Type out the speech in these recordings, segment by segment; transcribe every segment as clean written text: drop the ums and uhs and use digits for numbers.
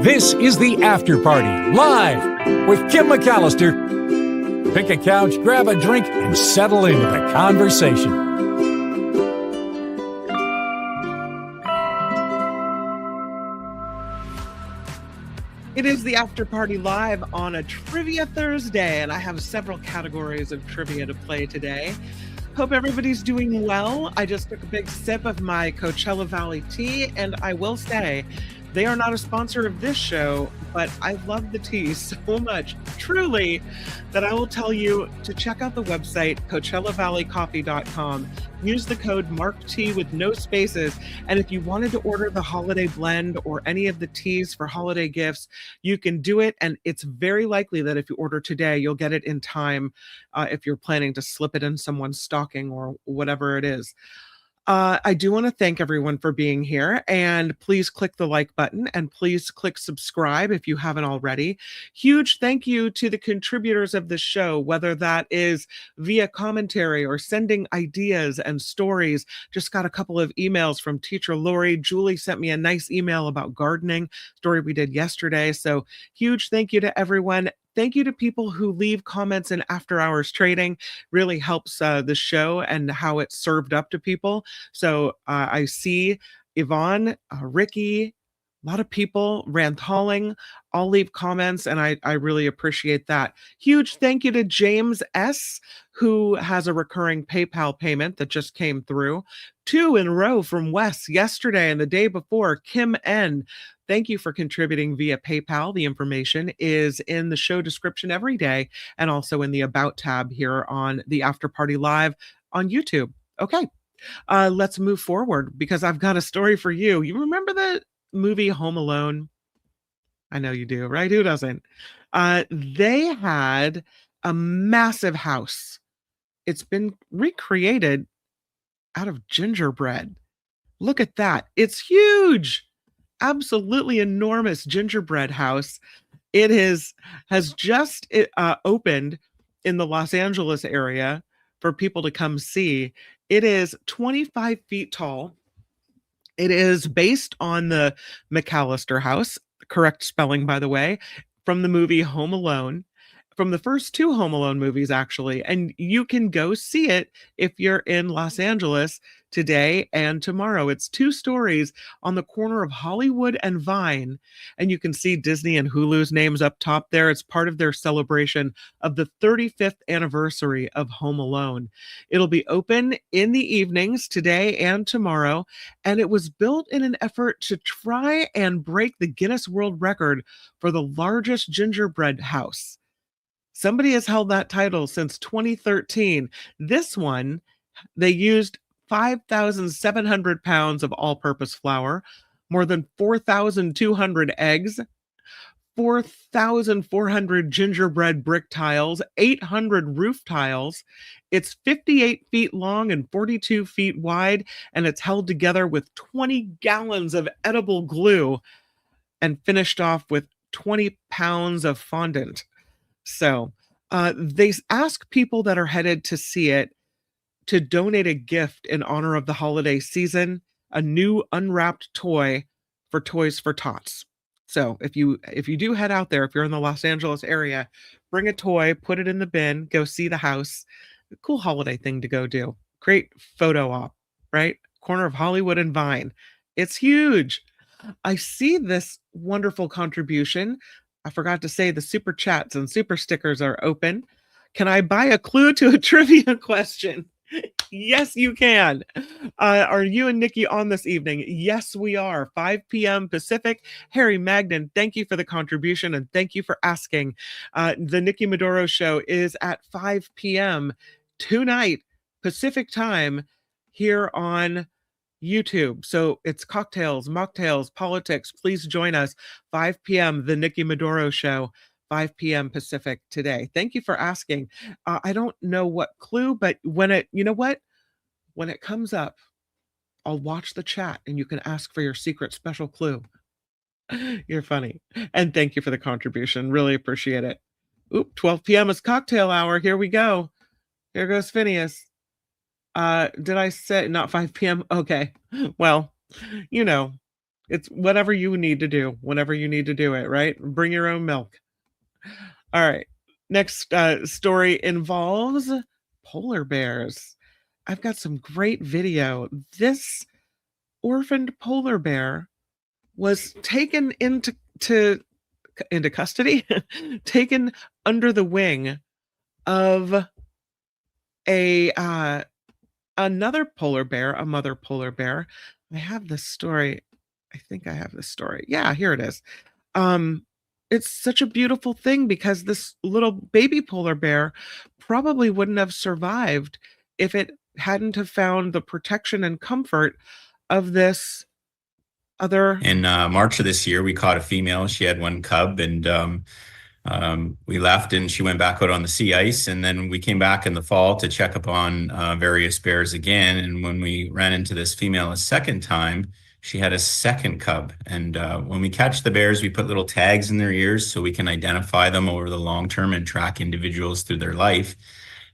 This is the After Party, live with Kim McCallister. Pick a couch, grab a drink, and settle into the conversation. It is the After Party live on a Trivia Thursday, and I have several categories of trivia to play today. Hope everybody's doing well. I just took a big sip of my Coachella Valley tea, and I will say, they are not a sponsor of this show, but I love the tea so much, truly, that I will tell you to check out the website, CoachellaValleyCoffee.com. Use the code MARKT with no spaces. And if you wanted to order the holiday blend or any of the teas for holiday gifts, you can do it. And it's very likely that if you order today, you'll get it in time if you're planning to slip it in someone's stocking or whatever it is. I do want to thank everyone for being here, and please click the like button and please click subscribe if you haven't already. Huge thank you to the contributors of the show, whether that is via commentary or sending ideas and stories. Just got a couple of emails from teacher Lori. Julie sent me a nice email about gardening story we did yesterday. So huge thank you to everyone. Thank you to people who leave comments in after hours trading. Really helps the show and how it's served up to people. So I see Yvonne, Ricky, a lot of people, Ranthalling, all leave comments, and I really appreciate that. Huge thank you to James S., who has a recurring PayPal payment that just came through. 2 in a row from Wes yesterday and the day before. Kim N., thank you for contributing via PayPal. The information is in the show description every day and also in the About tab here on the After Party Live on YouTube. Okay, let's move forward because I've got a story for you. You remember the movie Home Alone? I know you do, right? Who doesn't? They had a massive house. It's been recreated out of gingerbread. Look at that. It's huge. Absolutely enormous gingerbread house. It has just opened in the Los Angeles area for people to come see. It is 25 feet tall. It is based on the McCallister house, correct spelling, by the way, from the movie Home Alone, from the first 2 Home Alone movies, actually. And you can go see it if you're in Los Angeles today and tomorrow. It's 2 stories on the corner of Hollywood and Vine. And you can see Disney and Hulu's names up top there. It's part of their celebration of the 35th anniversary of Home Alone. It'll be open in the evenings today and tomorrow. And it was built in an effort to try and break the Guinness World Record for the largest gingerbread house. Somebody has held that title since 2013. This one, they used 5,700 pounds of all-purpose flour, more than 4,200 eggs, 4,400 gingerbread brick tiles, 800 roof tiles. It's 58 feet long and 42 feet wide, and it's held together with 20 gallons of edible glue and finished off with 20 pounds of fondant. So they ask people that are headed to see it to donate a gift in honor of the holiday season, a new unwrapped toy for Toys for Tots. So if you do head out there, if you're in the Los Angeles area, bring a toy, put it in the bin, go see the house. A cool holiday thing to go do. Great photo op, right? Corner of Hollywood and Vine. It's huge. I see this wonderful contribution. I forgot to say the super chats and super stickers are open. Can I buy a clue to a trivia question? Yes, you can. Are you and Nikki on this evening? Yes, we are. 5 p.m. Pacific. Harry Magnan, thank you for the contribution and thank you for asking. The Nikki Maduro show is at 5 p.m. tonight, Pacific time, here on YouTube. So it's cocktails, mocktails, politics. Please join us. 5 p.m. The Nikki Maduro show. 5 p.m. Pacific today. Thank you for asking. I don't know what clue, but when it comes up, I'll watch the chat and you can ask for your secret special clue. You're funny. And thank you for the contribution. Really appreciate it. Oop, 12 p.m. is cocktail hour. Here we go. Here goes Phineas. Did I say not 5 p.m.? Okay. Well, It's whatever you need to do, whenever you need to do it, right? Bring your own milk. All right. Next story involves polar bears. I've got some great video. This orphaned polar bear was taken into custody, taken under the wing of a another polar bear, a mother polar bear. I have this story. I think I have this story. Yeah, here it is. Um, it's such a beautiful thing because this little baby polar bear probably wouldn't have survived if it hadn't have found the protection and comfort of this other. In March of this year, we caught a female. She had one cub, and we left, and she went back out on the sea ice. And then we came back in the fall to check upon various bears again. And when we ran into this female a second time, she had a second cub. And when we catch the bears, we put little tags in their ears so we can identify them over the long term and track individuals through their life.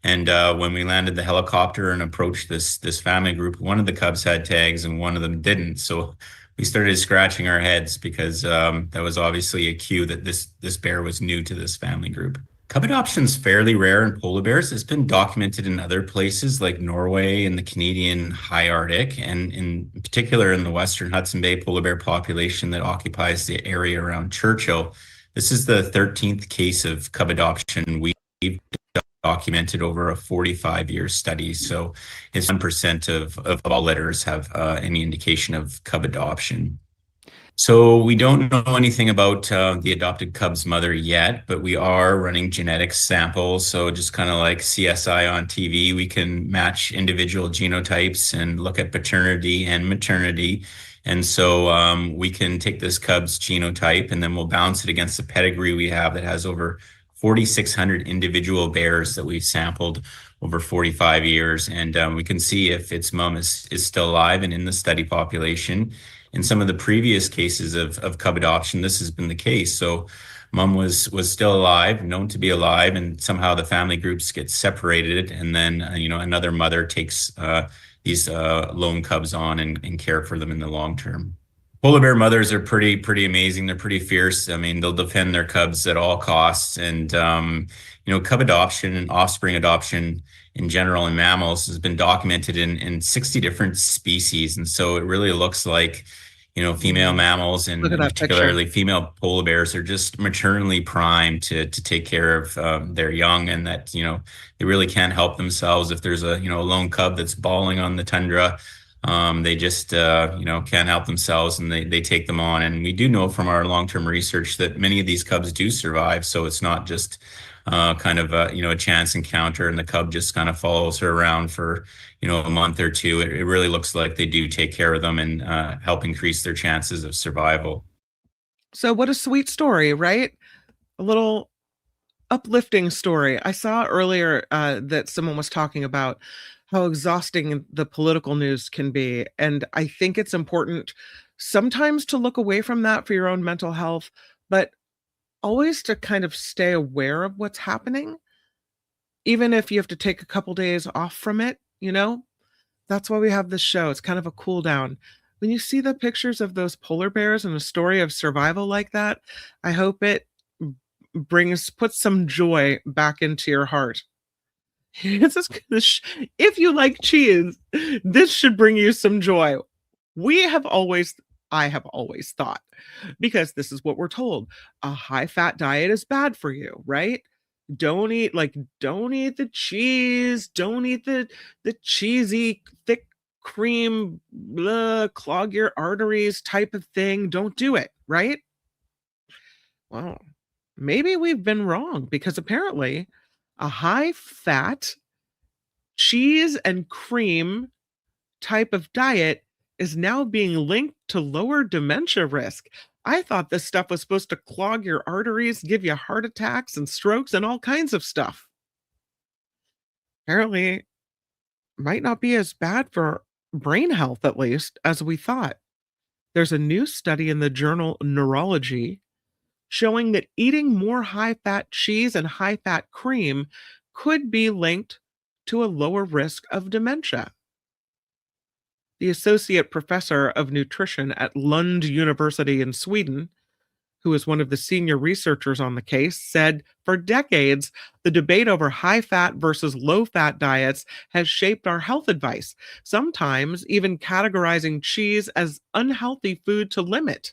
And when we landed the helicopter and approached this family group, one of the cubs had tags and one of them didn't. So we started scratching our heads because that was obviously a cue that this bear was new to this family group. Cub adoption is fairly rare in polar bears. It's been documented in other places like Norway and the Canadian high Arctic, and in particular in the Western Hudson Bay polar bear population that occupies the area around Churchill. This is the 13th case of cub adoption we've documented over a 45-year study. So it's 1% of all litters have any indication of cub adoption. So we don't know anything about the adopted cub's mother yet, but we are running genetic samples. So just kind of like CSI on TV, we can match individual genotypes and look at paternity and maternity. And so we can take this cub's genotype and then we'll balance it against the pedigree we have that has over 4,600 individual bears that we've sampled over 45 years. And we can see if its mom is still alive and in the study population. In some of the previous cases of cub adoption, this has been the case. So mom was still alive, known to be alive, and somehow the family groups get separated. And then, another mother takes these lone cubs on and care for them in the long term. Polar bear mothers are pretty amazing. They're pretty fierce. I mean, they'll defend their cubs at all costs. And, cub adoption and offspring adoption in general in mammals has been documented in 60 different species. And so it really looks like, female mammals and particularly female polar bears are just maternally primed to take care of their young, and that, they really can't help themselves. If there's a lone cub that's bawling on the tundra, they just, can't help themselves, and they take them on. And we do know from our long-term research that many of these cubs do survive. So it's not just kind of a chance encounter and the cub just kind of follows her around for, a month or two. It really looks like they do take care of them and help increase their chances of survival. So what a sweet story, right? A little uplifting story. I saw earlier that someone was talking about how exhausting the political news can be. And I think it's important sometimes to look away from that for your own mental health, but always to kind of stay aware of what's happening, even if you have to take a couple days off from it, That's why we have this show. It's kind of a cool down. When you see the pictures of those polar bears and a story of survival like that, I hope it puts some joy back into your heart. If you like cheese, this should bring you some joy. I have always thought, because this is what we're told, a high-fat diet is bad for you, right? Don't eat the cheese, don't eat the cheesy thick cream, clog your arteries type of thing. Don't do it, right? Well, maybe we've been wrong, because apparently a high-fat cheese and cream type of diet is now being linked to lower dementia risk. I thought this stuff was supposed to clog your arteries, give you heart attacks and strokes and all kinds of stuff. Apparently, might not be as bad for brain health, at least, as we thought. There's a new study in the journal Neurology showing that eating more high-fat cheese and high-fat cream could be linked to a lower risk of dementia. The associate professor of nutrition at Lund University in Sweden, who is one of the senior researchers on the case, said for decades, the debate over high fat versus low fat diets has shaped our health advice, sometimes even categorizing cheese as unhealthy food to limit.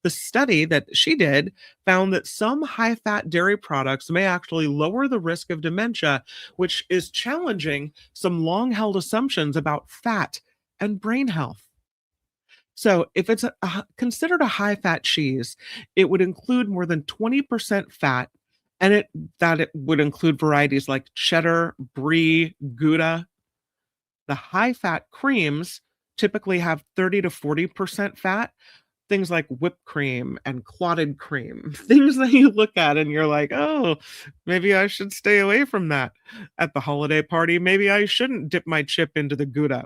The study that she did found that some high fat dairy products may actually lower the risk of dementia, which is challenging some long held assumptions about fat and brain health. So, if it's considered a high fat cheese, it would include more than 20% fat, and it would include varieties like cheddar, brie, Gouda. The high fat creams typically have 30 to 40% fat, things like whipped cream and clotted cream, things that you look at and you're like, oh, maybe I should stay away from that. At the holiday party, maybe I shouldn't dip my chip into the Gouda.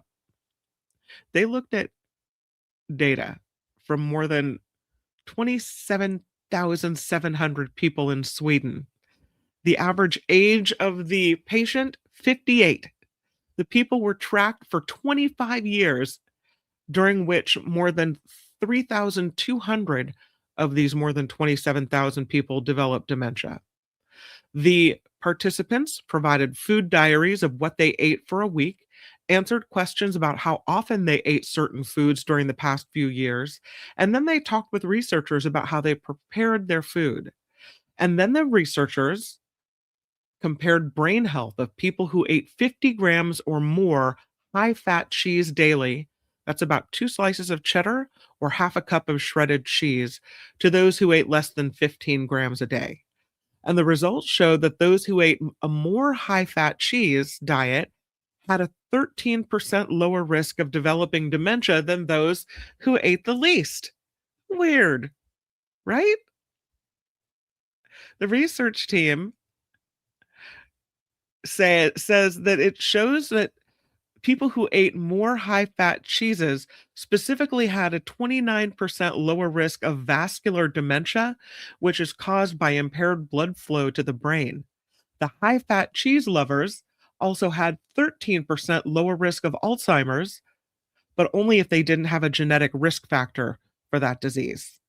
They looked at data from more than 27,700 people in Sweden. The average age of the patient, 58. The people were tracked for 25 years, during which more than 3,200 of these more than 27,000 people developed dementia. The participants provided food diaries of what they ate for a week, answered questions about how often they ate certain foods during the past few years, and then they talked with researchers about how they prepared their food. And then the researchers compared brain health of people who ate 50 grams or more high fat cheese daily. That's about 2 slices of cheddar or half a cup of shredded cheese, to those who ate less than 15 grams a day. And the results showed that those who ate a more high fat cheese diet had a 13% lower risk of developing dementia than those who ate the least. Weird, right? The research team says that it shows that people who ate more high-fat cheeses specifically had a 29% lower risk of vascular dementia, which is caused by impaired blood flow to the brain. The high-fat cheese lovers also had 13% lower risk of Alzheimer's, but only if they didn't have a genetic risk factor for that disease.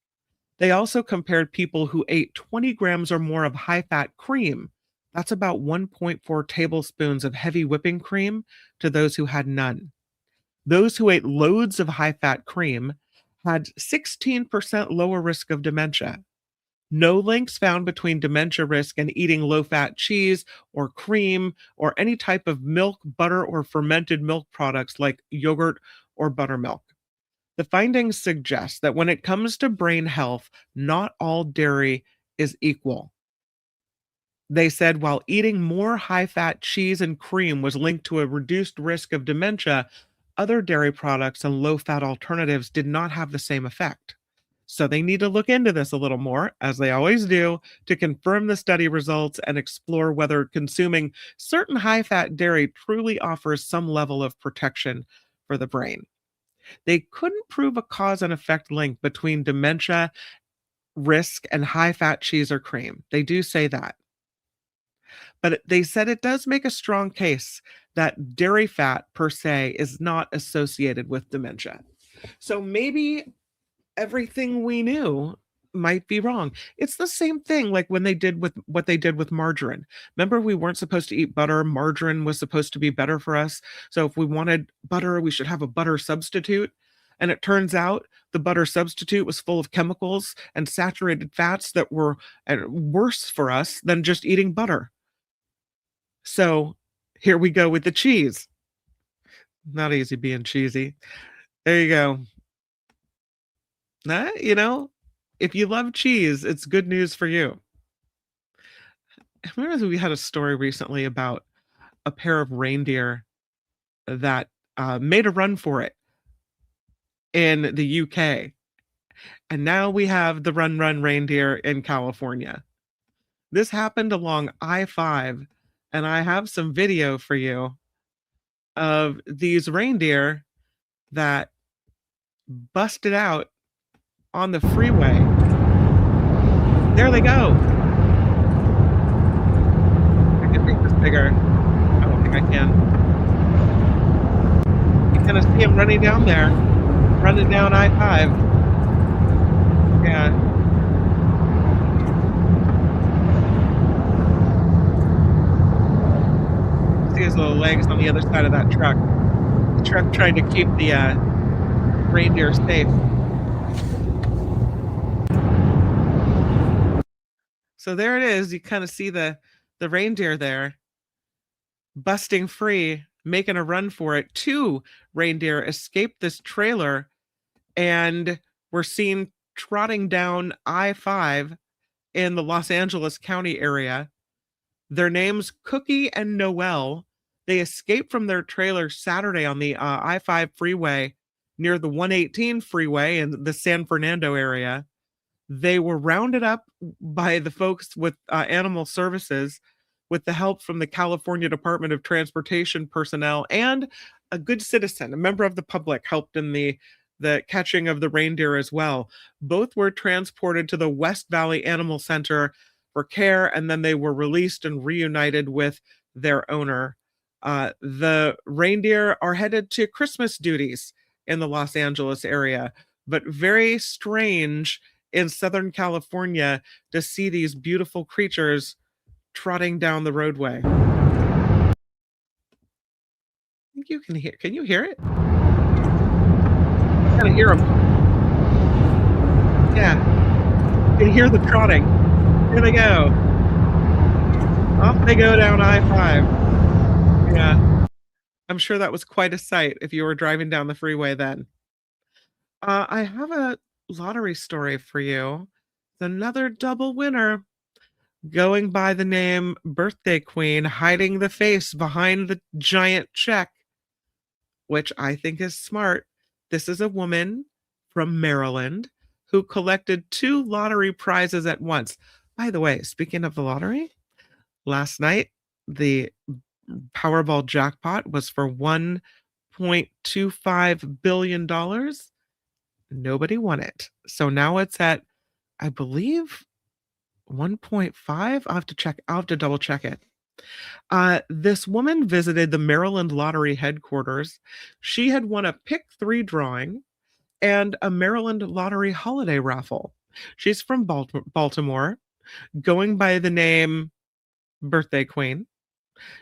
They also compared people who ate 20 grams or more of high-fat cream. That's about 1.4 tablespoons of heavy whipping cream, to those who had none. Those who ate loads of high-fat cream had 16% lower risk of dementia. No links found between dementia risk and eating low-fat cheese or cream or any type of milk, butter, or fermented milk products like yogurt or buttermilk. The findings suggest that when it comes to brain health, not all dairy is equal. They said while eating more high-fat cheese and cream was linked to a reduced risk of dementia, other dairy products and low-fat alternatives did not have the same effect. So they need to look into this a little more, as they always do, to confirm the study results and explore whether consuming certain high-fat dairy truly offers some level of protection for the brain. They couldn't prove a cause and effect link between dementia risk and high-fat cheese or cream. They do say that. But they said it does make a strong case that dairy fat per se is not associated with dementia. So maybe everything we knew might be wrong. It's the same thing like when they did with what they did with margarine. Remember, we weren't supposed to eat butter. Margarine was supposed to be better for us. So if we wanted butter, we should have a butter substitute. And it turns out the butter substitute was full of chemicals and saturated fats that were worse for us than just eating butter. So here we go with the cheese. Not easy being cheesy. There you go. If you love cheese, it's good news for you. I remember that we had a story recently about a pair of reindeer that made a run for it in the UK. And now we have the Run Run reindeer in California. This happened along I-5, and I have some video for you of these reindeer that busted out on the freeway. There they go. I can make this bigger. I don't think I can. Gonna see him running down there, running down I-5. Yeah. See his little legs on the other side of that truck. The truck trying to keep the reindeer safe. So there it is. You kind of see the reindeer there busting free, making a run for it. 2 reindeer escaped this trailer and were seen trotting down I-5 in the Los Angeles County area. Their names, Cookie and Noel. They escaped from their trailer Saturday on the I-5 freeway near the 118 freeway in the San Fernando area. They were rounded up by the folks with animal services with the help from the California Department of Transportation personnel, and a good citizen, a member of the public, helped in the catching of the reindeer as well. Both were transported to the West Valley Animal Center for care, and then they were released and reunited with their owner. The reindeer are headed to Christmas duties in the Los Angeles area, but very strange in Southern California to see these beautiful creatures trotting down the roadway. I think you can you hear it? Kind of hear them. Yeah. You can hear the trotting. Here they go. Off they go down I-5. Yeah. I'm sure that was quite a sight if you were driving down the freeway then. I have a lottery story for you. Another double winner going by the name Birthday Queen, hiding the face behind the giant check, which I think is smart. This is a woman from Maryland who collected 2 lottery prizes at once. By the way, speaking of the lottery, last night the Powerball jackpot was for $1.25 billion. Nobody won it. So now it's at, I believe, 1.5. I'll have to double check it. This woman visited the Maryland Lottery headquarters. She had won a pick 3 drawing and a Maryland Lottery holiday raffle. She's from Baltimore, going by the name Birthday Queen.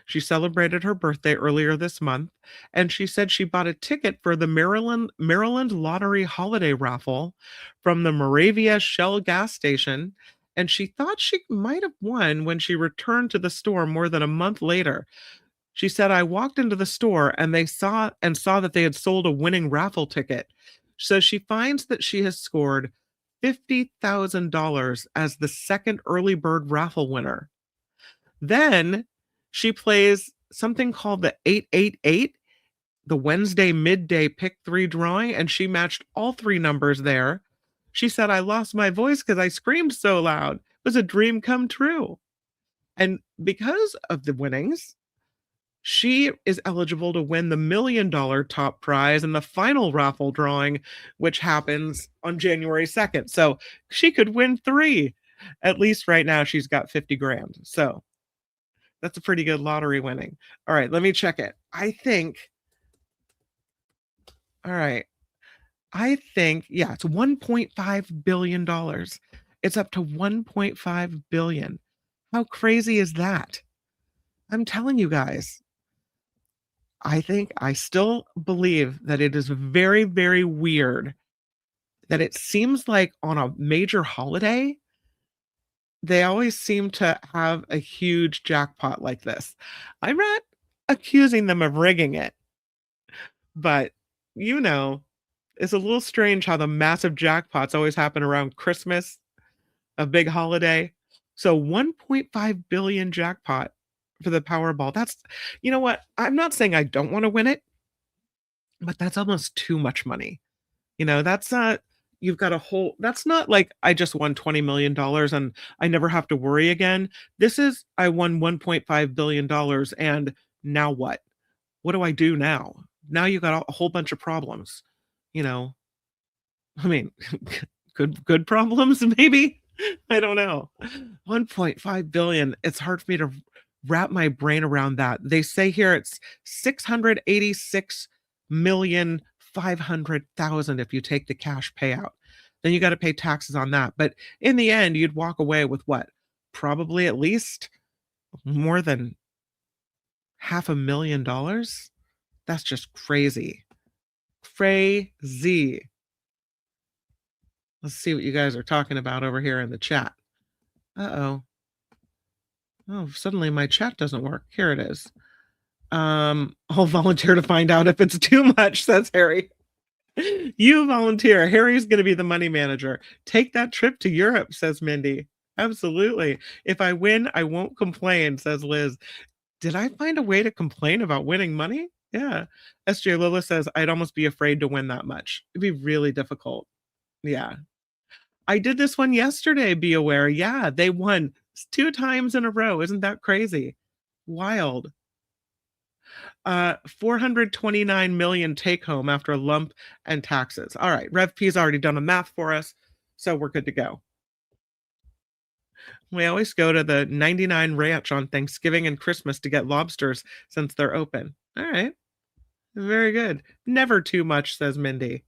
She celebrated her birthday earlier this month, and she said she bought a ticket for the Maryland Lottery holiday raffle from the Moravia Shell gas station, and she thought she might have won when she returned to the store more than a month later. She said, "I walked into the store and they saw that they had sold a winning raffle ticket." So she finds that she has scored $50,000 as the second early bird raffle winner. Then she plays something called the 888, the Wednesday midday pick 3 drawing, and she matched all 3 numbers there. She said, "I lost my voice because I screamed so loud. It was a dream come true." And because of the winnings, she is eligible to win the $1 million top prize in the final raffle drawing, which happens on January 2nd. So she could win 3. At least right now she's got 50 grand. So that's a pretty good lottery winning. All right, let me check it. I think, yeah, it's $1.5 billion. It's up to $1.5 billion. How crazy is that? I'm telling you guys, I still believe that it is very, very weird that it seems like on a major holiday, they always seem to have a huge jackpot like this. I'm not accusing them of rigging it, but it's a little strange how the massive jackpots always happen around Christmas, a big holiday. So 1.5 billion jackpot for the Powerball. That's, you know what? I'm not saying I don't want to win it, but that's almost too much money. That's not, you've got a whole, that's not like I just won $20 million and I never have to worry again. This is, I won $1.5 billion and now what? What do I do now? Now you got a whole bunch of problems, I mean, good problems, maybe. I don't know. 1.5 billion. It's hard for me to wrap my brain around that. They say here it's 686 $1,500,000 if you take the cash payout. Then you got to pay taxes on that. But in the end, you'd walk away with what? Probably at least more than $500,000. That's just crazy. Crazy. Let's see what you guys are talking about over here in the chat. Uh-oh. Oh, suddenly my chat doesn't work. Here it is. I'll volunteer to find out if it's too much, says Harry. You volunteer. Harry's going to be the money manager. Take that trip to Europe, says Mindy. Absolutely. If I win, I won't complain, says Liz. Did I find a way to complain about winning money? Yeah. SJ Lola says, I'd almost be afraid to win that much. It'd be really difficult. Yeah. I did this one yesterday, be aware. Yeah, they won 2 times in a row. Isn't that crazy? Wild. 429 million take home after lump and taxes. All right, Rev P's already done a math for us, so we're good to go. We always go to the 99 Ranch on Thanksgiving and Christmas to get lobsters since they're open. All right, very good. Never too much, says Mindy.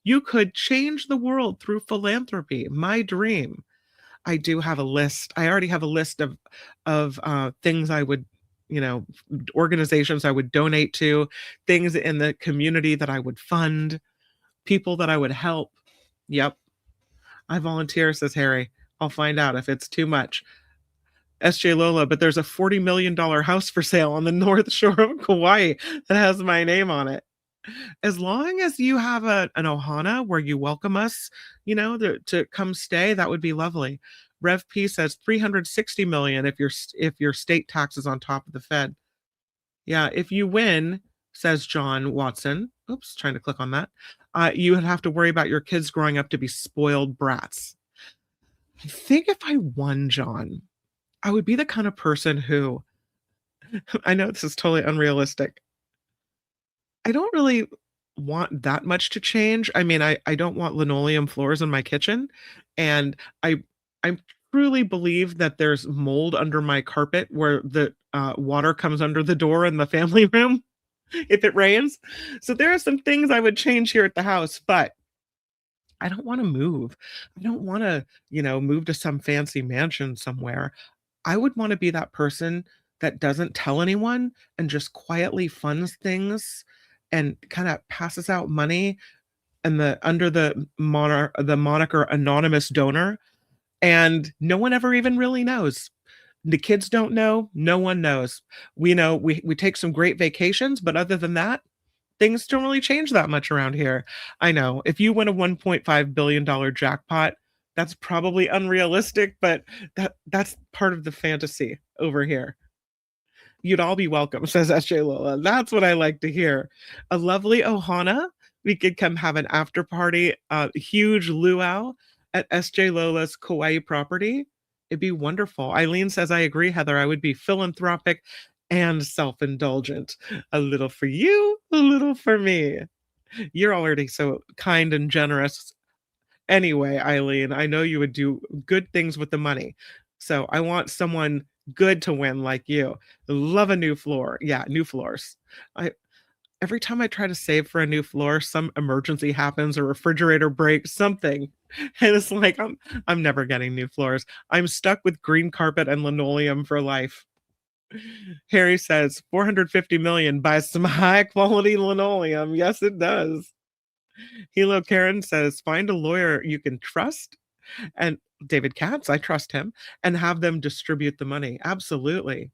You could change the world through philanthropy. My dream. I do have a list. I already have a list of things I would, organizations I would donate to, things in the community that I would fund, people that I would help. Yep. I volunteer, says Harry. I'll find out if it's too much. SJ Lola, but there's a $40 million house for sale on the North Shore of Kauai that has my name on it. As long as you have an ohana where you welcome us, to come stay, that would be lovely. Rev P says 360 million if your state tax is on top of the Fed. Yeah, if you win, says John Watson. Oops, trying to click on that. You would have to worry about your kids growing up to be spoiled brats. I think if I won, John, I would be the kind of person who, I know this is totally unrealistic. I don't really want that much to change. I mean, I don't want linoleum floors in my kitchen, and I truly believe that there's mold under my carpet where the water comes under the door in the family room if it rains. So there are some things I would change here at the house, but I don't want to move. I don't want to, move to some fancy mansion somewhere. I would want to be that person that doesn't tell anyone and just quietly funds things and kind of passes out money and under the moniker anonymous donor, and no one ever even really knows. The kids don't know, no one knows. We know we take some great vacations, but other than that, things don't really change that much around here. I know if you win a $1.5 billion jackpot, that's probably unrealistic, but that's part of the fantasy over here. You'd all be welcome, says SJ Lola. That's what I like to hear. A lovely ohana. We could come have an after party, a huge luau at SJ Lola's Kauai property. It'd be wonderful. Eileen says, I agree, Heather. I would be philanthropic and self-indulgent. A little for you, a little for me. You're already so kind and generous. Anyway, Eileen, I know you would do good things with the money. So I want someone good to win like you. Love a new floor. Yeah, new floors. Every time I try to save for a new floor, some emergency happens, a refrigerator breaks, something. And it's like I'm never getting new floors. I'm stuck with green carpet and linoleum for life. Harry says 450 million buys some high quality linoleum. Yes, it does. Hilo Karen says find a lawyer you can trust, and David Katz, I trust him, and have them distribute the money. Absolutely.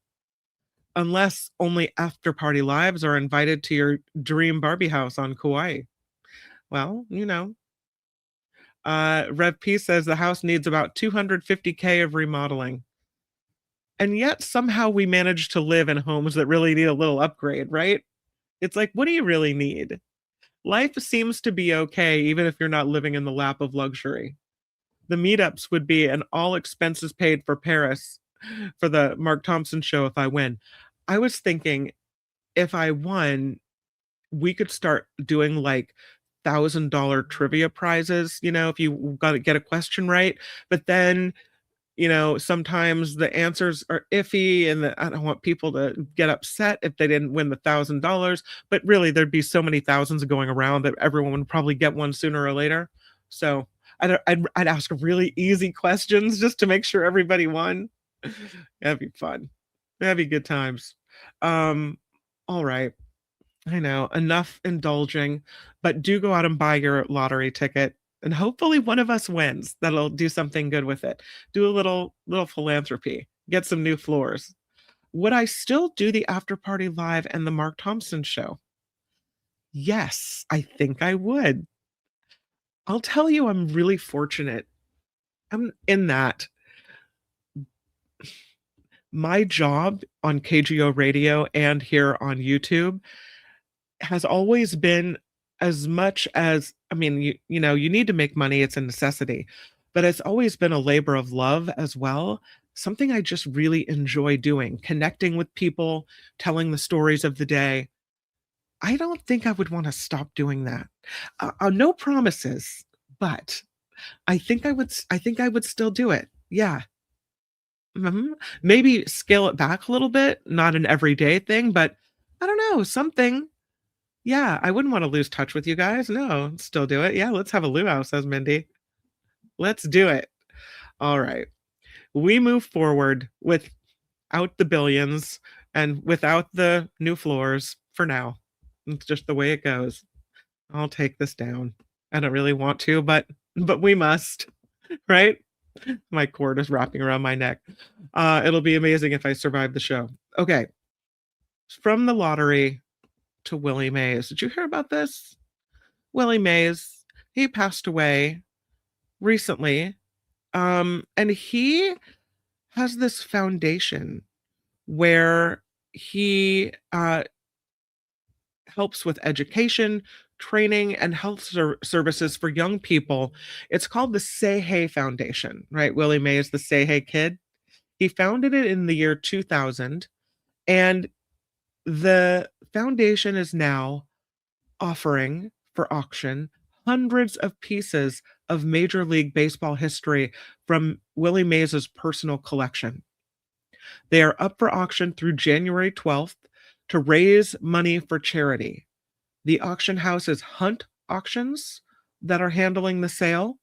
Unless only after party lives are invited to your dream Barbie house on Kauai. Well, Rev P says the house needs about $250K of remodeling. And yet somehow we manage to live in homes that really need a little upgrade, right? It's like, what do you really need? Life seems to be okay, even if you're not living in the lap of luxury. The meetups would be an all expenses paid for Paris for the Mark Thompson show if I win. I was thinking if I won, we could start doing like $1,000 trivia prizes, if you got to get a question right. But then sometimes the answers are iffy, and I don't want people to get upset if they didn't win the $1,000. But really, there'd be so many thousands going around that everyone would probably get one sooner or later. So I'd ask really easy questions just to make sure everybody won. That'd be fun. That'd be good times. All right. I know, enough indulging, but do go out and buy your lottery ticket, and hopefully one of us wins. That'll do something good with it. Do a little philanthropy. Get some new floors. Would I still do the after party live and the Mark Thompson show? Yes, I think I would. I'll tell you, I'm really fortunate. I'm in that my job on KGO radio and here on YouTube has always been, as much as, I mean, you need to make money, it's a necessity, but it's always been a labor of love as well. Something I just really enjoy doing, connecting with people, telling the stories of the day. I don't think I would want to stop doing that. No promises, but I think I would still do it. Yeah. Maybe scale it back a little bit, not an everyday thing, but I don't know, something. Yeah, I wouldn't want to lose touch with you guys. No, still do it. Yeah, let's have a luau, says Mindy. Let's do it. All right. We move forward without the billions and without the new floors for now. It's just the way it goes. I'll take this down. I don't really want to, but we must, right? My cord is wrapping around my neck. It'll be amazing if I survive the show. Okay. From the lottery to Willie Mays. Did you hear about this? Willie Mays, he passed away recently. And he has this foundation where he helps with education, training, and health services for young people. It's called the Say Hey Foundation, right? Willie Mays, the Say Hey kid. He founded it in the year 2000, and the foundation is now offering for auction hundreds of pieces of Major League Baseball history from Willie Mays' personal collection. They are up for auction through January 12th to raise money for charity. The auction house is Hunt Auctions that are handling the sale.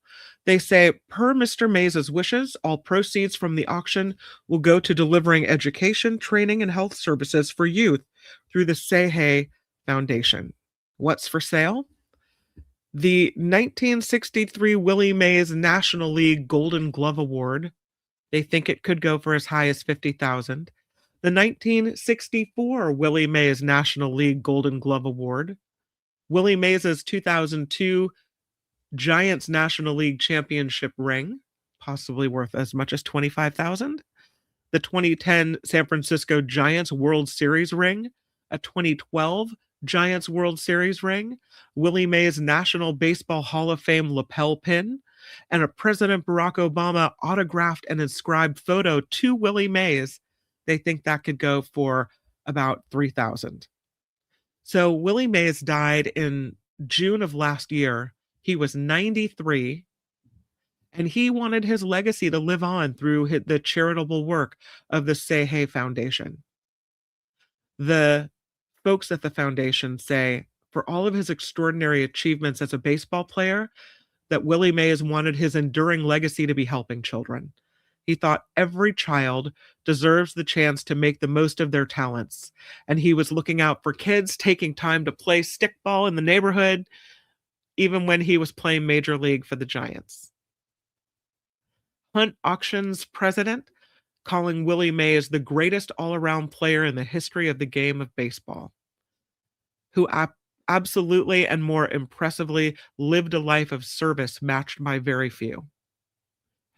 They say, per Mr. Mays' wishes, all proceeds from the auction will go to delivering education, training, and health services for youth through the Say Hey Foundation. What's for sale? The 1963 Willie Mays National League Golden Glove Award. They think it could go for as high as $50,000. The 1964 Willie Mays National League Golden Glove Award. Willie Mays' 2002 Giants National League Championship ring, possibly worth as much as $25,000. The 2010 San Francisco Giants World Series ring, a 2012 Giants World Series ring, Willie Mays National Baseball Hall of Fame lapel pin, and a President Barack Obama autographed and inscribed photo to Willie Mays. They think that could go for about $3,000. So Willie Mays died in June of last year. He was 93, and he wanted his legacy to live on through the charitable work of the Say Hey Foundation. The folks at the foundation say, for all of his extraordinary achievements as a baseball player, that Willie Mays wanted his enduring legacy to be helping children. He thought every child deserves the chance to make the most of their talents, and he was looking out for kids taking time to play stickball in the neighborhood, even when he was playing Major League for the Giants. Hunt Auctions president calling Willie Mays the greatest all-around player in the history of the game of baseball, who absolutely and more impressively lived a life of service matched by very few,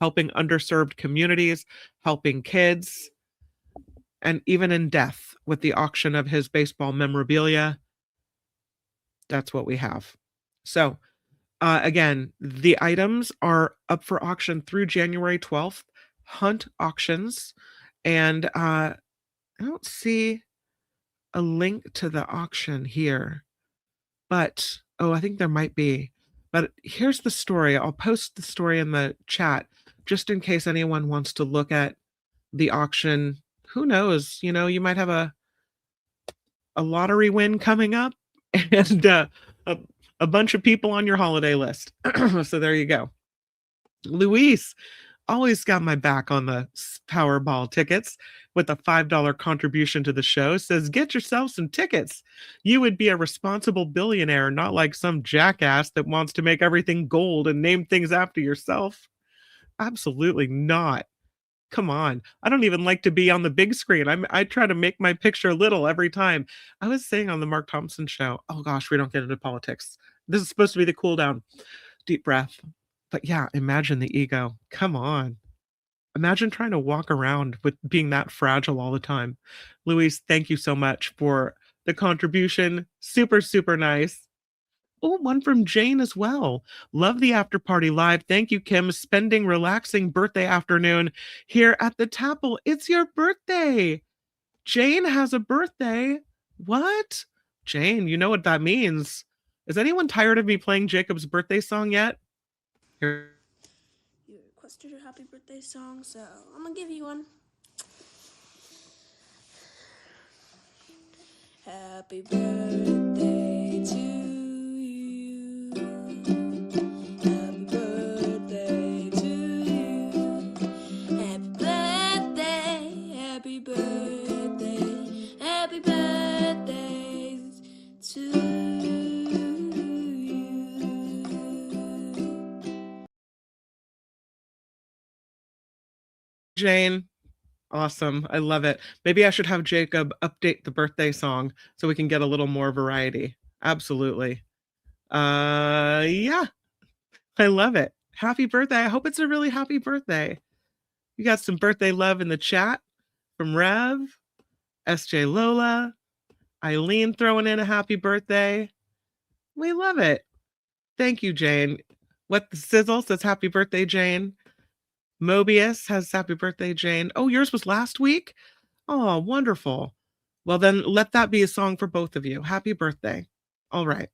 helping underserved communities, helping kids, and even in death with the auction of his baseball memorabilia. That's what we have. So, again, the items are up for auction through January 12th, Hunt Auctions, and I don't see a link to the auction here, but, I think there might be. But here's the story. I'll post the story in the chat. just in case anyone wants to look at the auction. Who knows? You might have a lottery win coming up and a bunch of people on your holiday list. So there you go. Luis always got my back on the Powerball tickets with a $5 contribution to the show. Says, get yourself some tickets. You would be a responsible billionaire, not like some jackass that wants to make everything gold and name things after yourself. Absolutely not. Come on. I don't even like to be on the big screen. I try to make my picture little every time. I was saying on the Mark Thompson show, oh gosh, we don't get into politics. This is supposed to be the cool down. Deep breath. But yeah, imagine the ego. Come on. Imagine trying to walk around with being that fragile all the time. Luis, thank you so much for the contribution. Super, super nice. Oh, one from Jane as well. Love the after party live. Thank you, Kim. Spending relaxing birthday afternoon here at the Tapple. It's your birthday. Jane has a birthday. What? Jane, you know what that means. Is anyone tired of me playing Jacob's birthday song yet? Here. You requested a happy birthday song, so I'm gonna give you one. Happy birthday to you. Happy birthday to you. Happy birthday, happy birthday, happy birthday to you. Jane, awesome. I love it. Maybe I should have Jacob update the birthday song so we can get a little more variety. Absolutely. Yeah, I love it. Happy birthday. I hope it's a really happy birthday. You got some birthday love in the chat from Rev, SJ Lola, Eileen throwing in a happy birthday. We love it. Thank you, Jane. What the Sizzle says happy birthday, Jane. Mobius has happy birthday, Jane. Oh, yours was last week? Oh, wonderful. Well, then let that be a song for both of you. Happy birthday. All right.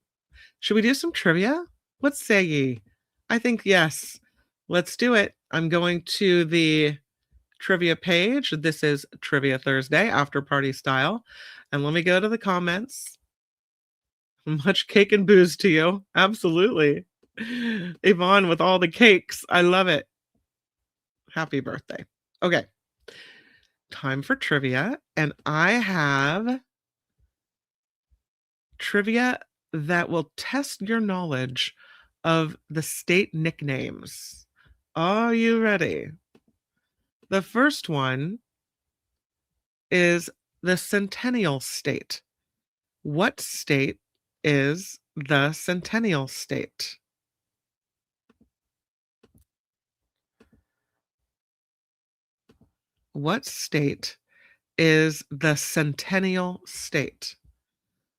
Should we do some trivia? What say ye? I think yes. Let's do it. I'm going to the trivia page. This is Trivia Thursday, after party style. And let me go to the comments. Much cake and booze to you. Absolutely. Yvonne with all the cakes. I love it. Happy birthday. Okay. Time for trivia. And I have trivia that will test your knowledge of the state nicknames. Are you ready? The first one is the Centennial State. What state is the Centennial State? What state is the Centennial State?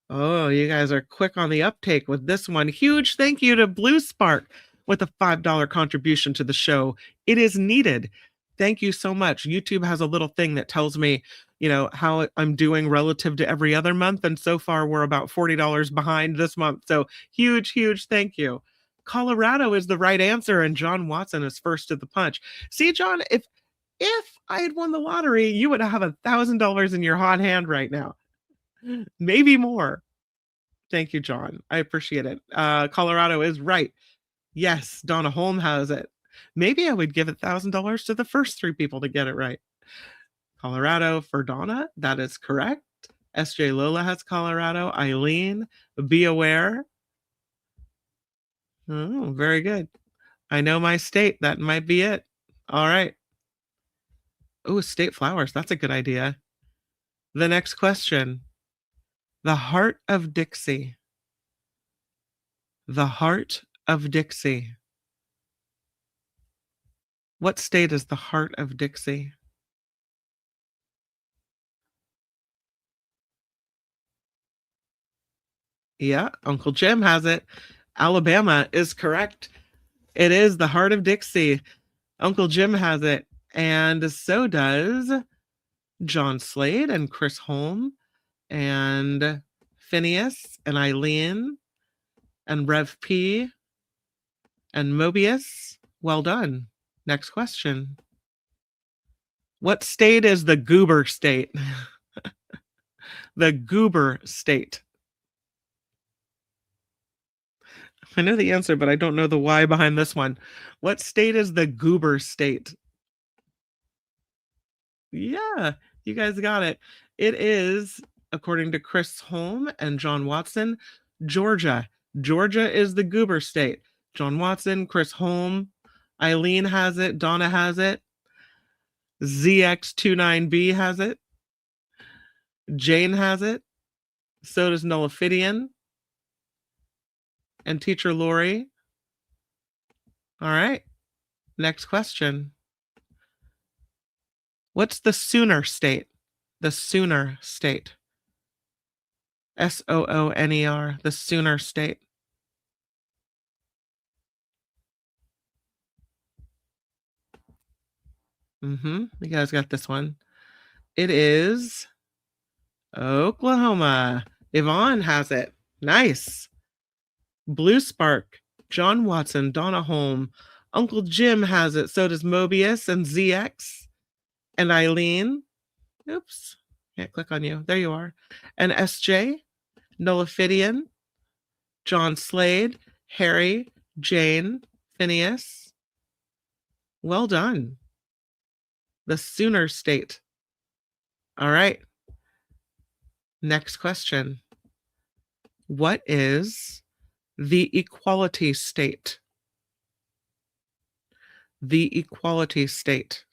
Oh, you guys are quick on the uptake with this one. Huge thank you to Blue Spark with a $5 contribution to the show. It is needed. Thank you so much. YouTube has a little thing that tells me, how I'm doing relative to every other month. And so far, we're about $40 behind this month. So huge, huge thank you. Colorado is the right answer. And John Watson is first to the punch. See, John, if I had won the lottery, you would have $1,000 in your hot hand right now. Maybe more. Thank you, John. I appreciate it. Colorado is right. Yes, Donna Holm has it. Maybe I would give $1,000 to the first 3 people to get it right. Colorado for Donna. That is correct. SJ Lola has Colorado. Eileen, be aware. Oh, very good. I know my state. That might be it. All right. Oh, state flowers. That's a good idea. The next question. The Heart of Dixie. The Heart of Dixie. What state is the Heart of Dixie? Yeah, Uncle Jim has it. Alabama is correct. It is the Heart of Dixie. Uncle Jim has it. And so does John Slade and Chris Holm and Phineas and Eileen and Rev P and Mobius. Well done. Next question. What state is the goober state? The goober state. I know the answer, but I don't know the why behind this one. What state is the goober state? Yeah, you guys got it. It is, according to Chris Holm and John Watson, Georgia. Georgia is the goober state. John Watson, Chris Holm, Eileen has it, Donna has it, ZX29B has it, Jane has it, so does Nullifidian, and teacher Lori. All right, next question. What's the Sooner state? The Sooner state. Sooner, the Sooner state. You guys got this one. It is Oklahoma. Yvonne has it. Nice. Blue Spark, John Watson, Donna Holm, Uncle Jim has it. So does Mobius and ZX and Eileen. Oops. Can't click on you. There you are. And SJ, Nullifidian, John Slade, Harry, Jane, Phineas. Well done. The Sooner state. All right. Next question. What is the equality state? The equality state.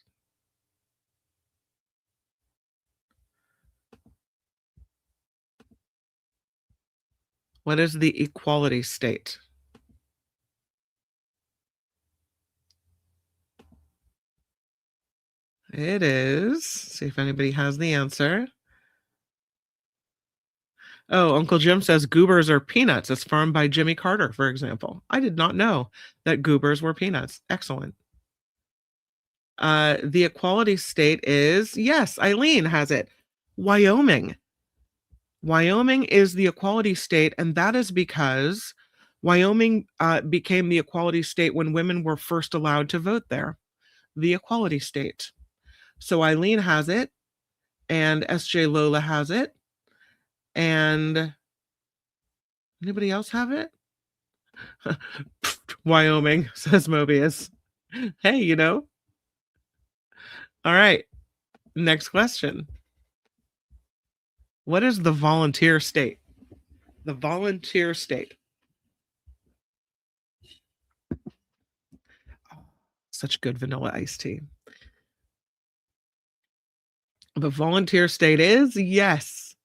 What is the equality state? It is, see if anybody has the answer. Oh, Uncle Jim says goobers are peanuts. It's farmed by Jimmy Carter, for example. I did not know that goobers were peanuts. Excellent. The equality state is, yes, Eileen has it, Wyoming. Wyoming is the equality state, and that is because Wyoming became the equality state when women were first allowed to vote there. The equality state. So Eileen has it, and SJ Lola has it, and anybody else have it? Wyoming, says Mobius. Hey, you know. All right, next question. What is the volunteer state? The volunteer state. Oh, such good vanilla iced tea. The volunteer state is, yes.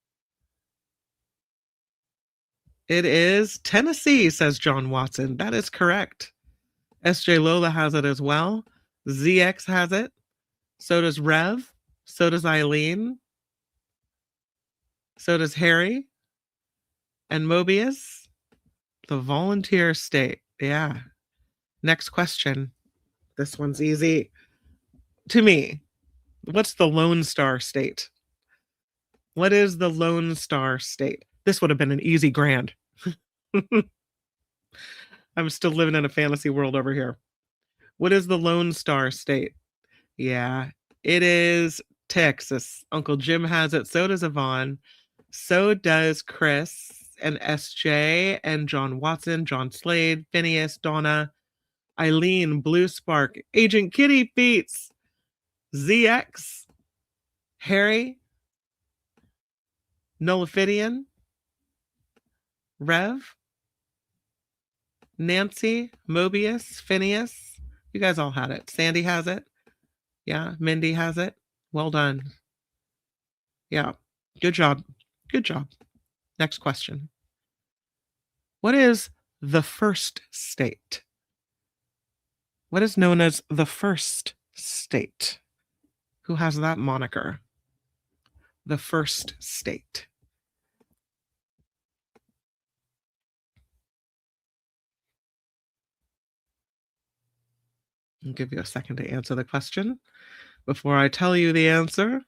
It is Tennessee, says John Watson. That is correct. SJ Lola has it as well. ZX has it. So does Rev. So does Eileen. So does Harry. And Mobius. The volunteer state. Yeah. Next question. This one's easy. To me, what's the Lone Star state? What is the Lone Star state? This would have been an easy grand. I'm still living in a fantasy world over here. What is the Lone Star state? Yeah, it is Texas. Uncle Jim has it. So does Yvonne. So does Chris and SJ and John Watson, John Slade, Phineas, Donna, Eileen, Blue Spark, Agent Kitty Beats, ZX, Harry, Nullifidian, Rev, Nancy, Mobius, Phineas. You guys all had it. Sandy has it. Yeah, Mindy has it. Well done. Yeah, good job. Good job. Next question. What is the first state? What is known as the first state? Who has that moniker? The first state. I'll give you a second to answer the question. Before I tell you the answer,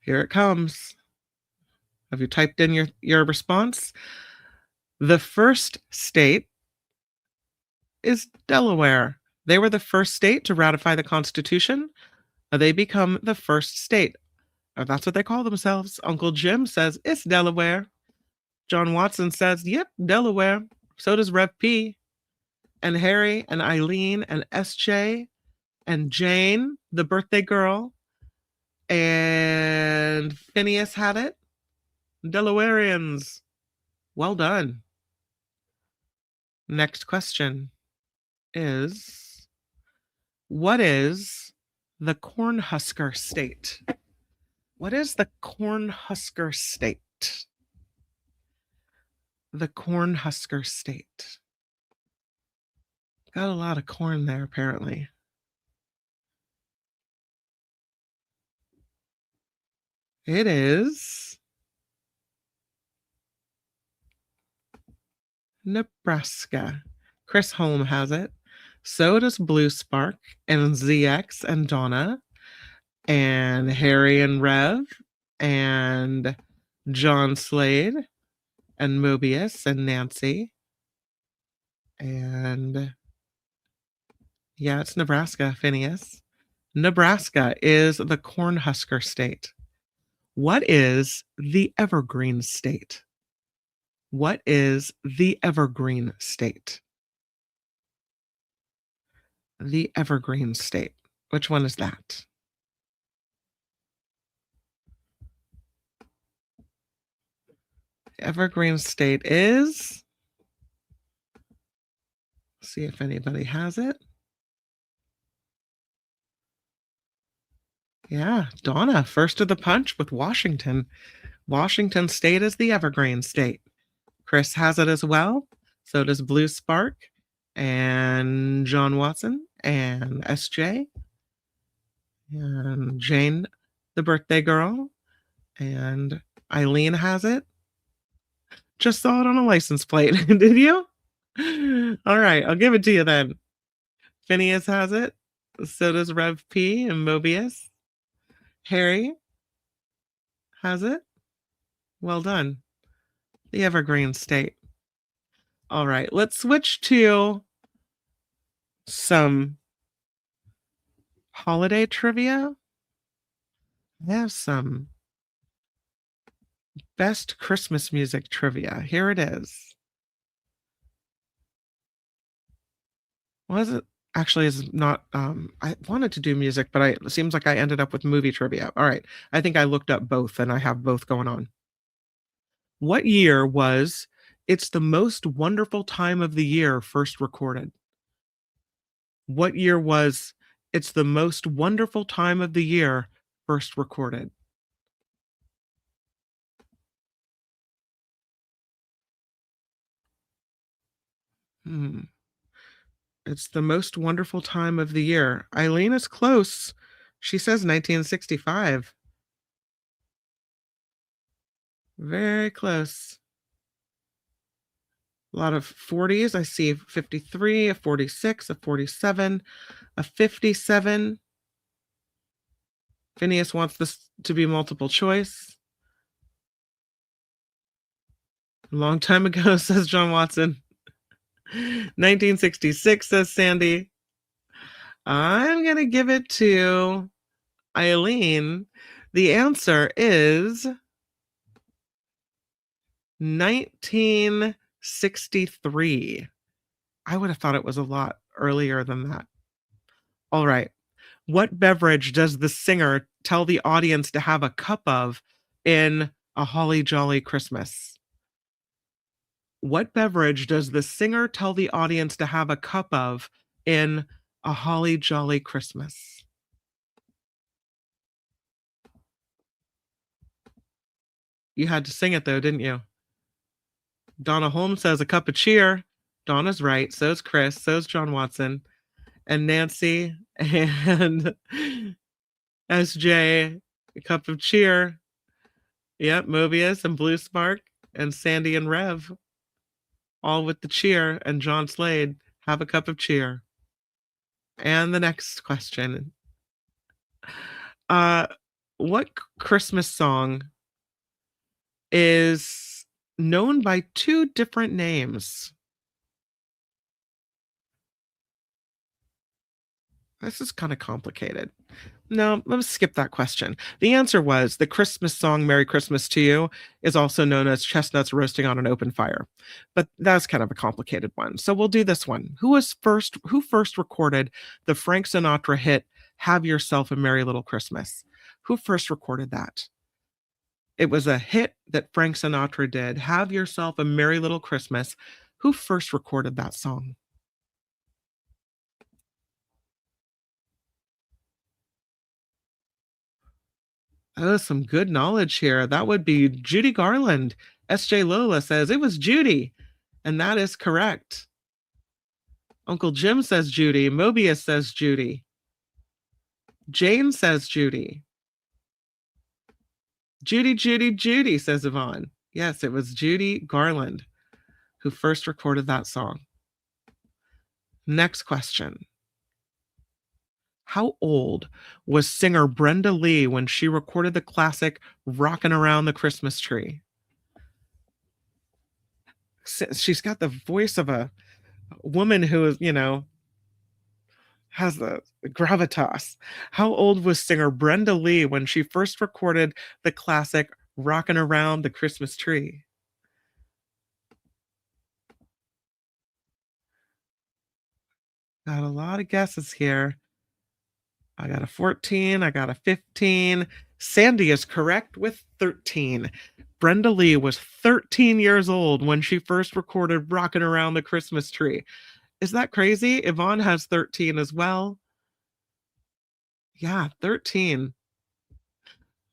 here it comes. Have you typed in your response? The first state is Delaware. They were the first state to ratify the Constitution. They become the first state. That's what they call themselves. Uncle Jim says, it's Delaware. John Watson says, yep, Delaware. So does Rev P. And Harry and Eileen and SJ and Jane, the birthday girl, and Phineas had it. Delawareans. Well done. Next question is, what is the Cornhusker state? What is the Cornhusker state? The Cornhusker state. Got a lot of corn there, apparently. It is Nebraska. Chris Holm has it. So does Blue Spark and ZX and Donna and Harry and Rev and John Slade and Mobius and Nancy. And yeah, it's Nebraska, Phineas. Nebraska is the Cornhusker state. What is the Evergreen state? What is the Evergreen state? The Evergreen state. Which one is that? The Evergreen state is... see if anybody has it. Yeah, Donna, first to the punch with Washington. Washington State is the Evergreen state. Chris has it as well. So does Blue Spark and John Watson and SJ and Jane, the birthday girl, and Eileen has it. Just saw it on a license plate. Did you? All right, I'll give it to you then. Phineas has it. So does Rev P and Mobius. Harry has it. Well done. The Evergreen state. All right, let's switch to some holiday trivia. I have some best Christmas music trivia. Here it is. Was it? Actually, is not, I wanted to do music, but it seems like I ended up with movie trivia. All right. I think I looked up both and I have both going on. What year was It's the Most Wonderful Time of the Year first recorded? What year was It's the Most Wonderful Time of the Year first recorded? It's the Most Wonderful Time of the Year. Eileen is close. She says 1965. Very close. A lot of 40s. I see 53, a 46, a 47, a 57. Phineas wants this to be multiple choice. A long time ago, says John Watson. 1966, says Sandy. I'm going to give it to Eileen. The answer is 1963. I would have thought it was a lot earlier than that. All right. What beverage does the singer tell the audience to have a cup of in A Holly Jolly Christmas? What beverage does the singer tell the audience to have a cup of in A Holly Jolly Christmas? You had to sing it though, didn't you? Donna Holmes says a cup of cheer. Donna's right. So's Chris. So's John Watson. And Nancy and SJ, a cup of cheer. Yep, Mobius and Blue Spark and Sandy and Rev. All with the cheer, and John Slade, have a cup of cheer. And the next question. What Christmas song is known by two different names? This is kind of complicated. No, let's skip that question. The answer was the Christmas song Merry Christmas to You is also known as chestnuts roasting on an open fire. But that's kind of a complicated one. So we'll do this one. Who first recorded the Frank Sinatra hit Have Yourself a Merry Little Christmas? Who first recorded that? It was a hit that Frank Sinatra did, Have Yourself a Merry Little Christmas. Who first recorded that song? Oh, some good knowledge here. That would be Judy Garland. S.J. Lola says it was Judy, and that is correct. Uncle Jim says Judy. Mobius says Judy. Jane says Judy. Judy, Judy, Judy, says Yvonne. Yes, it was Judy Garland who first recorded that song. Next question. How old was singer Brenda Lee when she recorded the classic Rockin' Around the Christmas Tree? She's got the voice of a woman who is, has the gravitas. How old was singer Brenda Lee when she first recorded the classic Rockin' Around the Christmas Tree? Got a lot of guesses here. I got a 14. I got a 15. Sandy is correct with 13. Brenda Lee was 13 years old when she first recorded Rockin' Around the Christmas Tree. Is that crazy? Yvonne has 13 as well. Yeah, 13.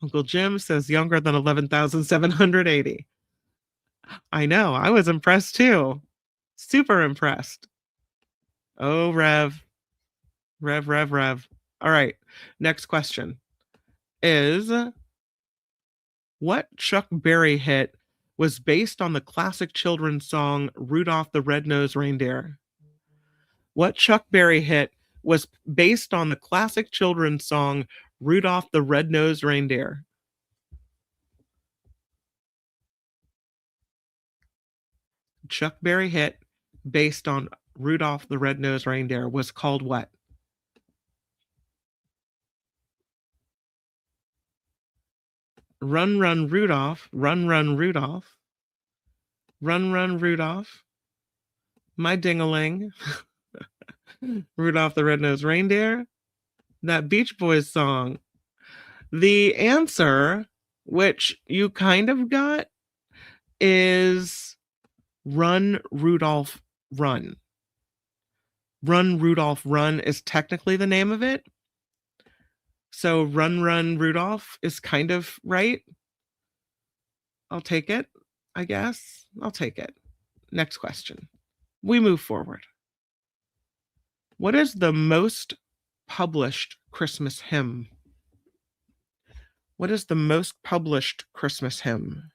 Uncle Jim says younger than 11,780. I know. I was impressed too. Super impressed. Oh, Rev. Rev. All right. Next question is, what Chuck Berry hit was based on the classic children's song Rudolph the Red-Nosed Reindeer? What Chuck Berry hit was based on the classic children's song Rudolph the Red-Nosed Reindeer? Chuck Berry hit based on Rudolph the Red-Nosed Reindeer was called what? Run, Run, Rudolph. Run, Run, Rudolph. Run, Run, Rudolph. My Ding-a-ling. Rudolph the Red-Nosed Reindeer. That Beach Boys song. The answer, which you kind of got, is Run, Rudolph, Run. Run, Rudolph, Run is technically the name of it. So Run, Run, Rudolph is kind of right. I'll take it, I guess. I'll take it. Next question. We move forward. What is the most published Christmas hymn? What is the most published Christmas hymn?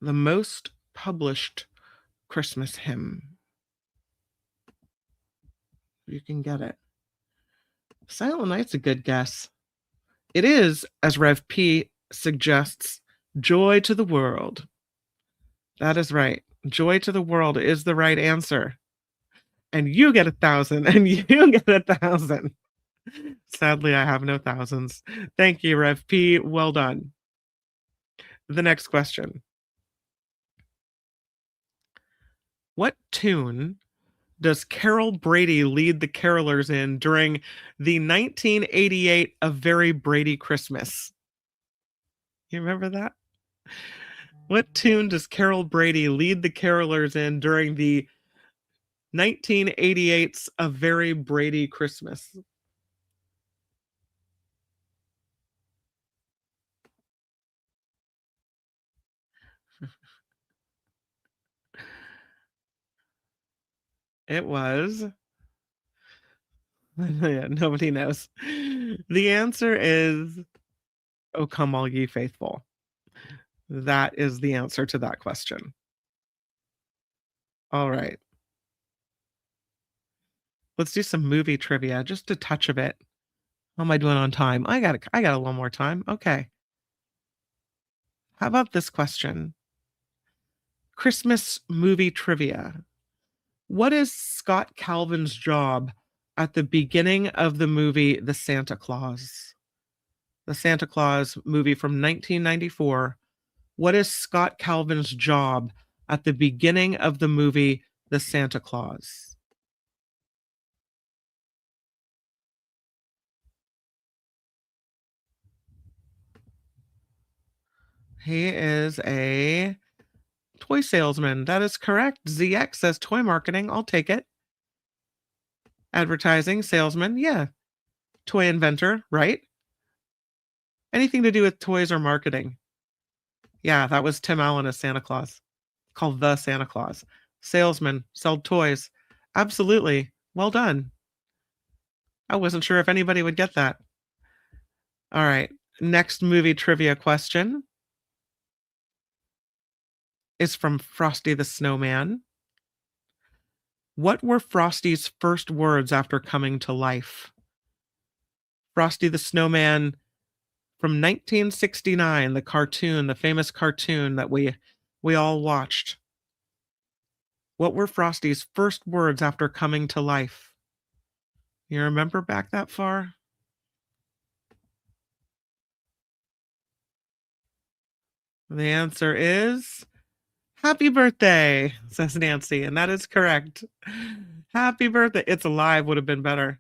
The most published Christmas hymn. You can get it. Silent Night's a good guess. It is, as Rev P suggests, Joy to the World. That is right. Joy to the World is the right answer. And you get 1,000, and you get 1,000. Sadly, I have no thousands. Thank you, Rev P. Well done. The next question. What tune does Carol Brady lead the carolers in during the 1988 A Very Brady Christmas? You remember that? What tune does Carol Brady lead the carolers in during the 1988's A Very Brady Christmas? It was... Yeah, nobody knows. The answer is "O Come All Ye Faithful." That is the answer to that question. All right. Let's do some movie trivia, just a touch of it. How am I doing on time? I got a little more time. Okay. How about this question? Christmas movie trivia. What is Scott Calvin's job at the beginning of the movie The Santa Claus? The Santa Claus movie from 1994. What is Scott Calvin's job at the beginning of the movie The Santa Claus? He is a toy salesman. That is correct. ZX says toy marketing. I'll take it. Advertising, salesman. Yeah. Toy inventor, right? Anything to do with toys or marketing. Yeah, that was Tim Allen as Santa Claus. Called The Santa Claus. Salesman, sold toys. Absolutely. Well done. I wasn't sure if anybody would get that. All right. Next movie trivia question is from Frosty the Snowman. What were Frosty's first words after coming to life? Frosty the Snowman from 1969, the cartoon, the famous cartoon that we all watched. What were Frosty's first words after coming to life? You remember back that far? The answer is happy birthday, says Nancy, and that is correct. Happy birthday. It's alive would have been better.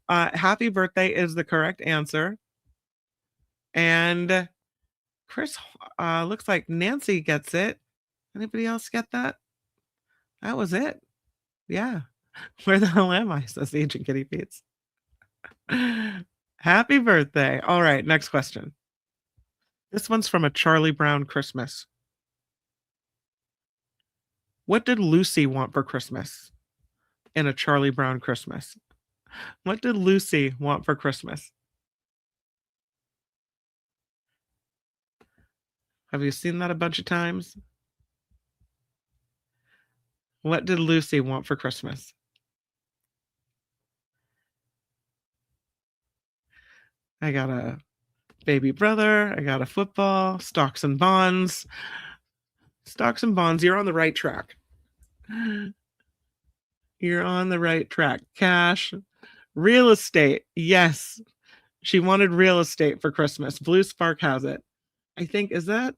Happy birthday is the correct answer. And Chris, looks like Nancy gets it. Anybody else get that? That was it. Yeah. Where the hell am I? Says Agent Kitty Feets. Happy birthday. All right, next question. This one's from A Charlie Brown Christmas. What did Lucy want for Christmas in A Charlie Brown Christmas? What did Lucy want for Christmas? Have you seen that a bunch of times? What did Lucy want for Christmas? I got a baby brother. I got a football, stocks and bonds. Stocks and bonds, you're on the right track. You're on the right track. Cash, real estate. Yes. She wanted real estate for Christmas. Blue Spark has it. I think, did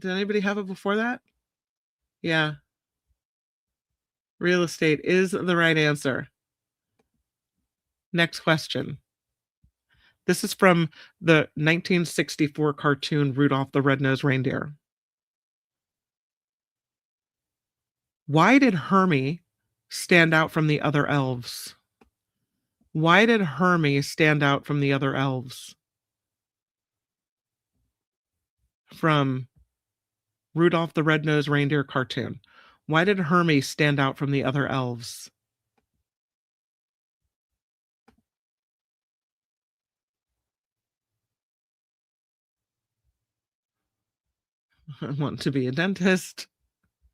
anybody have it before that? Yeah. Real estate is the right answer. Next question. This is from the 1964 cartoon Rudolph the Red-Nosed Reindeer. Why did Hermie stand out from the other elves? Why did Hermie stand out from the other elves? From Rudolph the Red-Nosed Reindeer cartoon. Why did Hermie stand out from the other elves? I want to be a dentist.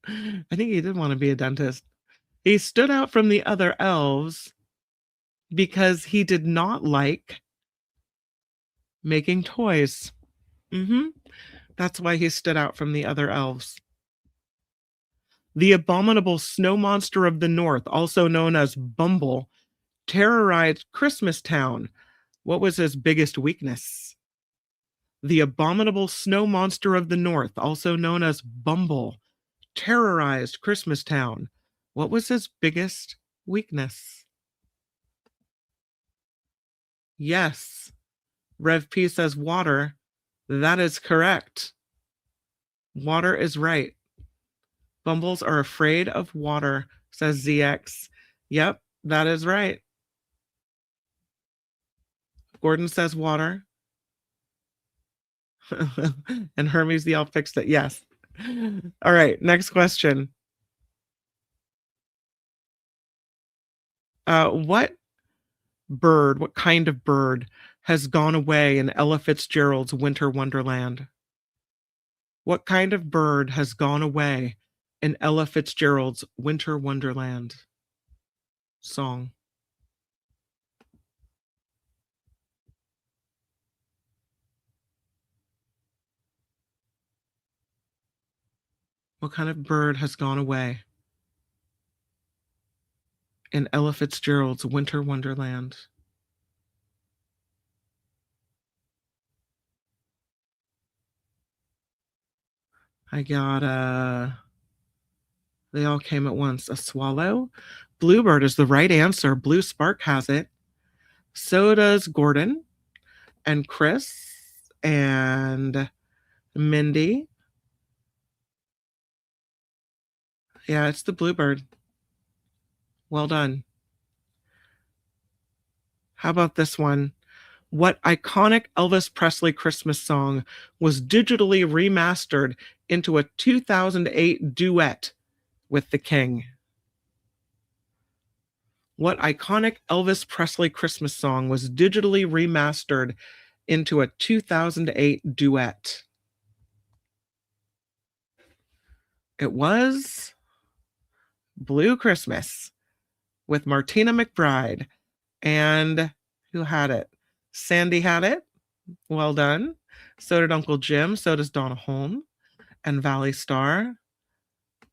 I think he did want to be a dentist. He stood out from the other elves because he did not like making toys. That's why he stood out from the other elves. The abominable snow monster of the north, also known as Bumble, terrorized Christmas Town. What was his biggest weakness? The abominable snow monster of the north, also known as Bumble, terrorized Christmas Town. What was his biggest weakness? Yes. Rev P says water. That is correct. Water is right. Bumbles are afraid of water, says ZX. Yep, that is right. Gordon says water. And Hermes the elf fixed it. Yes. All right, next question. What kind of bird has gone away in Ella Fitzgerald's Winter Wonderland? What kind of bird has gone away in Ella Fitzgerald's Winter Wonderland song? What kind of bird has gone away in Ella Fitzgerald's Winter Wonderland? I got they all came at once. A swallow. Bluebird is the right answer. Blue Spark has it. So does Gordon and Chris and Mindy. Yeah, it's the bluebird. Well done. How about this one? What iconic Elvis Presley Christmas song was digitally remastered into a 2008 duet with the King? What iconic Elvis Presley Christmas song was digitally remastered into a 2008 duet? It was Blue Christmas with Martina McBride. And who had it? Sandy had it. Well done. So did Uncle Jim. So does Donna Holm and Valley Star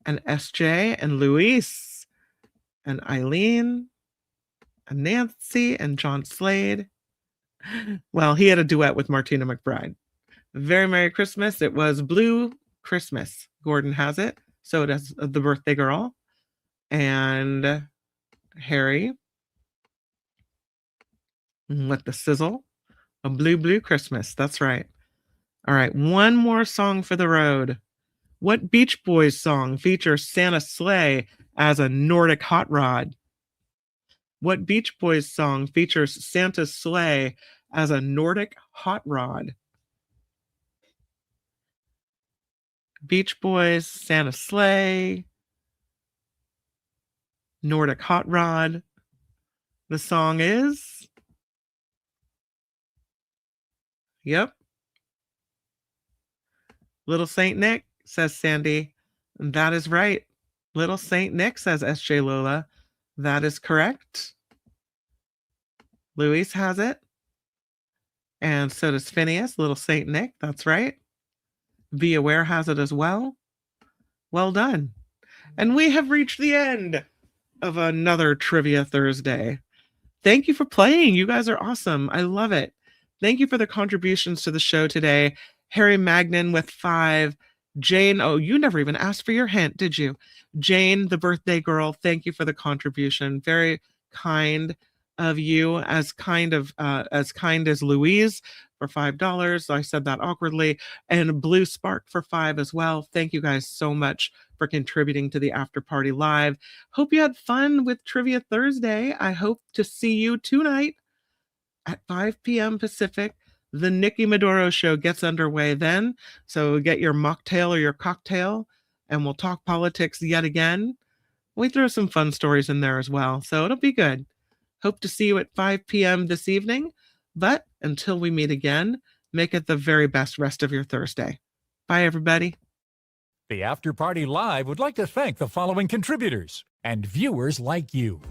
and SJ and Luis and Eileen and Nancy and John Slade. Well, he had a duet with Martina McBride. Very Merry Christmas. It was Blue Christmas. Gordon has it. So does the birthday girl and Harry with the sizzle. A blue Christmas. That's right. All right. One more song for the road. What Beach Boys song features Santa's sleigh as a Nordic hot rod? What Beach Boys song features Santa's sleigh as a Nordic hot rod? Beach Boys, Santa's sleigh, Nordic hot rod. The song is... Yep. Little Saint Nick, says Sandy. That is right. Little Saint Nick, says S.J. Lola. That is correct. Luis has it. And so does Phineas, Little Saint Nick. That's right. Be Aware has it as well. Well done. And we have reached the end of another Trivia Thursday. Thank you for playing. You guys are awesome. I love it. Thank you for the contributions to the show today. Harry Magnan with 5. Jane, oh, you never even asked for your hint, did you? Jane, the birthday girl, thank you for the contribution. Very kind of you, as kind as Louise for $5. I said that awkwardly. And Blue Spark for 5 as well. Thank you guys so much for contributing to the After Party Live. Hope you had fun with Trivia Thursday. I hope to see you tonight at 5 p.m. Pacific. The Nikki Maduro show gets underway then. So get your mocktail or your cocktail and we'll talk politics yet again. We throw some fun stories in there as well. So it'll be good. Hope to see you at 5 p.m. this evening. But until we meet again, make it the very best rest of your Thursday. Bye, everybody. The After Party Live would like to thank the following contributors and viewers like you.